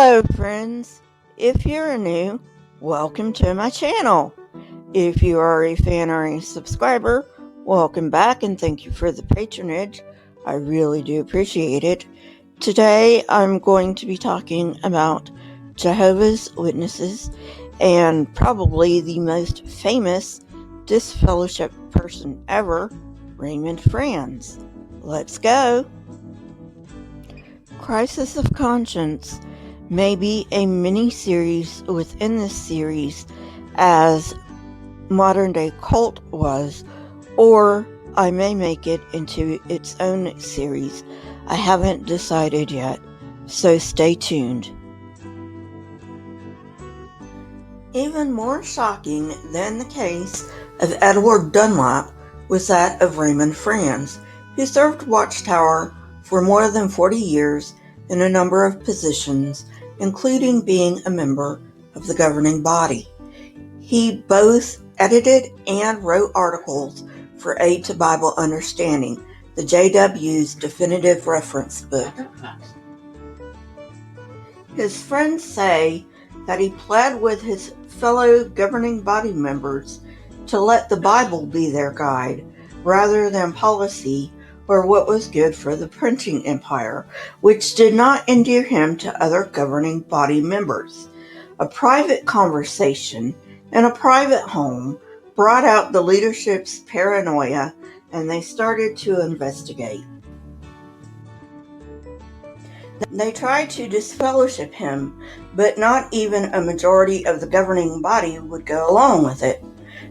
Hello friends, if you're new, welcome to my channel. If you are a fan or a subscriber, welcome back and thank you for the patronage. I really do appreciate it. Today I'm going to be talking about Jehovah's Witnesses and probably the most famous disfellowship person ever, Raymond Franz. Let's go! Crisis of Conscience may be a mini-series within this series as Modern Day Cult was, or I may make it into its own series. I haven't decided yet, so stay tuned. Even more shocking than the case of Edward Dunlap was that of Raymond Franz, who served Watchtower for more than 40 years in a number of positions, including being a member of the governing body. He both edited and wrote articles for Aid to Bible Understanding, the JW's definitive reference book. His friends say that he pled with his fellow governing body members to let the Bible be their guide, rather than policy or what was good for the printing empire, which did not endear him to other governing body members. A private conversation in a private home brought out the leadership's paranoia, and they started to investigate. They tried to disfellowship him, but not even a majority of the governing body would go along with it.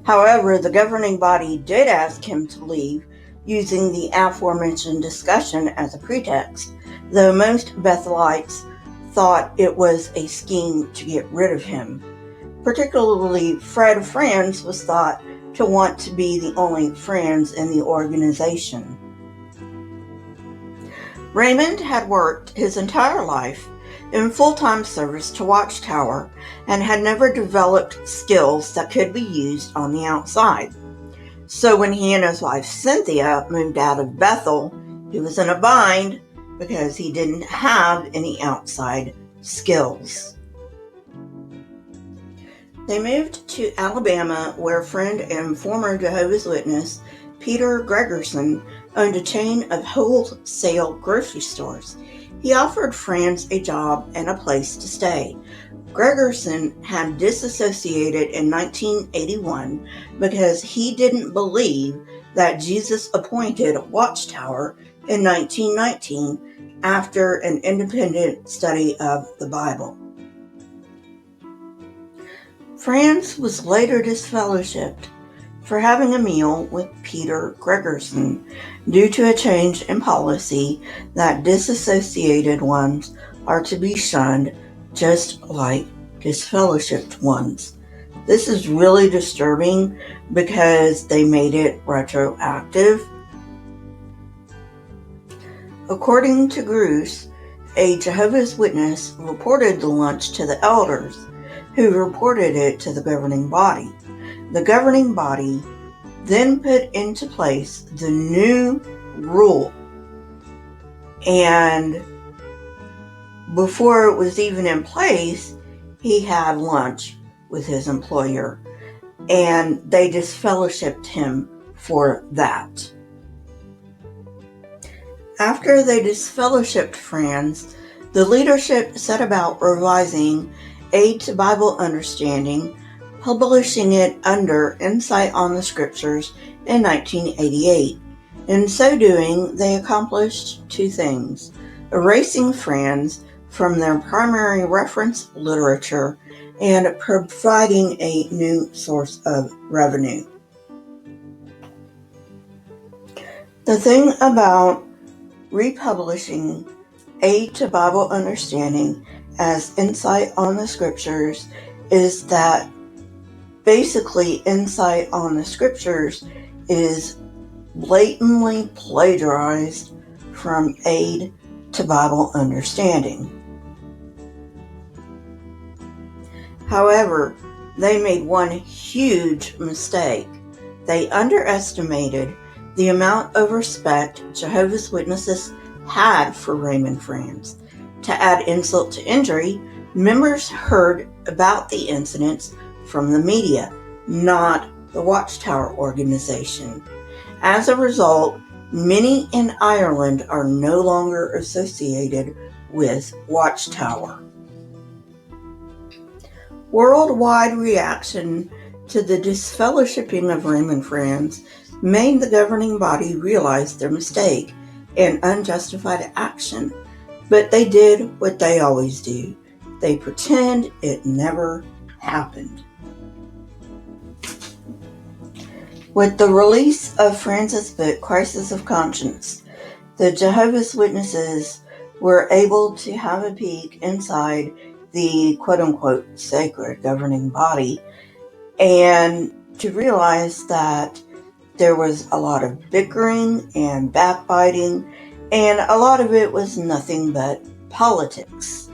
However, the governing body did ask him to leave, using the aforementioned discussion as a pretext, though most Bethelites thought it was a scheme to get rid of him. Particularly, Fred Franz was thought to want to be the only Franz in the organization. Raymond had worked his entire life in full-time service to Watchtower and had never developed skills that could be used on the outside. So when he and his wife Cynthia moved out of Bethel, he was in a bind because he didn't have any outside skills. They moved to Alabama, where friend and former Jehovah's Witness Peter Gregerson owned a chain of wholesale grocery stores. He offered Franz a job and a place to stay. Gregerson had disassociated in 1981 because he didn't believe that Jesus appointed Watchtower in 1919 after an independent study of the Bible. Franz was later disfellowshipped for having a meal with Peter Gregerson due to a change in policy that disassociated ones are to be shunned just like disfellowshipped ones. This is really disturbing because they made it retroactive. According to Gruss, a Jehovah's Witness reported the lunch to the elders, who reported it to the governing body. The governing body then put into place the new rule, and before it was even in place, he had lunch with his employer, and they disfellowshipped him for that. After they disfellowshipped Franz, the leadership set about revising Aid to Bible Understanding, publishing it under Insight on the Scriptures in 1988. In so doing, they accomplished two things: erasing Franz from their primary reference literature and providing a new source of revenue. The thing about republishing Aid to Bible Understanding as Insight on the Scriptures is that basically Insight on the Scriptures is blatantly plagiarized from Aid to Bible Understanding. However, they made one huge mistake. They underestimated the amount of respect Jehovah's Witnesses had for Raymond Franz. To add insult to injury, Members heard about the incidents from the media, not the Watchtower organization. As a result, many in Ireland are no longer associated with Watchtower. Worldwide reaction to the disfellowshipping of Raymond Franz made the governing body realize their mistake and unjustified action, but they did what they always do. They pretend it never happened. With the release of Franz's book, Crisis of Conscience, the Jehovah's Witnesses were able to have a peek inside the quote-unquote sacred governing body and to realize that there was a lot of bickering and backbiting, and a lot of it was nothing but politics.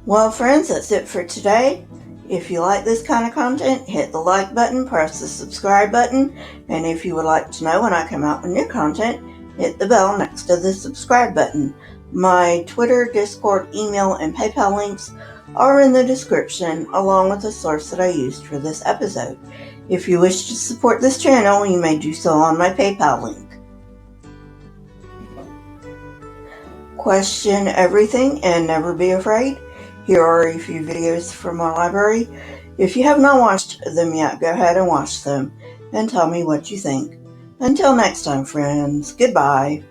Well, friends, that's it for today. If you like this kind of content, hit the like button, press the subscribe button, and if you would like to know when I come out with new content, hit the bell next to the subscribe button. My Twitter, Discord, email, and PayPal links are in the description, along with the source that I used for this episode. If you wish to support this channel, you may do so on my PayPal link. Question everything and never be afraid. Here are a few videos from my library. If you have not watched them yet, go ahead and watch them and tell me what you think. Until next time, friends, goodbye.